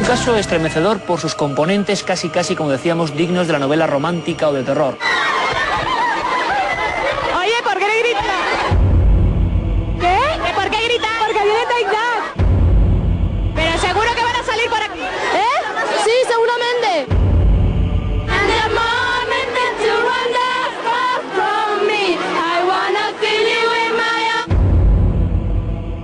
caso estremecedor por sus componentes casi como decíamos dignos de la novela romántica o de terror. Oye, ¿por qué le gritas? ¿Qué? ¿Por qué gritas? Porque viene Take That. Pero seguro que van a salir por aquí. ¿Eh? Sí, seguramente.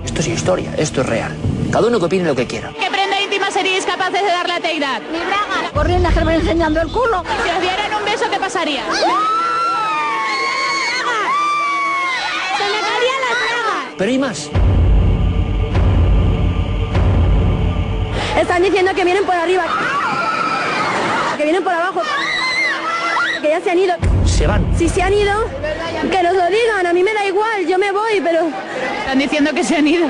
Esto es historia, esto es real. Cada uno que opine lo que quiera. ¿Qué prenda íntima seríais capaces de darle a Take That? Mi braga. Corriendo a hacerme enseñando el culo. Si os dieran un beso, ¿qué pasaría? Se me caerían las bragas. Pero hay más. Están diciendo que vienen por arriba. Que vienen por abajo. Que ya se han ido. Se van. Si se han ido, que nos lo digan. A mí me da igual, yo me voy, pero... Están diciendo que se han ido.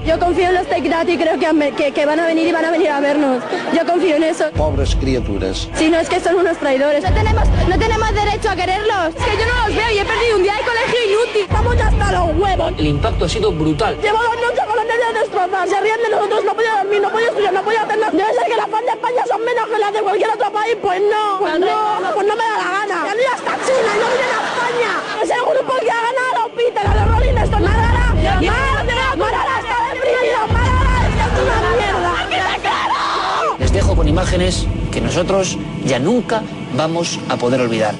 Yo confío en los Take That y creo que van a venir y van a venir a vernos. Yo confío en eso. Pobres criaturas. Si no, es que son unos traidores. No tenemos derecho a quererlos. Es que yo no los veo y he perdido un día de colegio inútil. Estamos ya hasta los huevos. El impacto ha sido brutal. Llevo 2 noches con los nervios destrozados. Se ríen de nosotros, no podía dormir, no podía estudiar, no podía hacer nada. Debe ser que las fans de España son menos que las de cualquier otro país. Pues no, pues no me da la gana. Ya no hasta China y no vienen a España. Es el grupo que ha ganado a los Beatles, a los Rolling Stones. Marara está deprimido. Marara es una mierda. Les dejo con imágenes que nosotros ya nunca vamos a poder olvidar.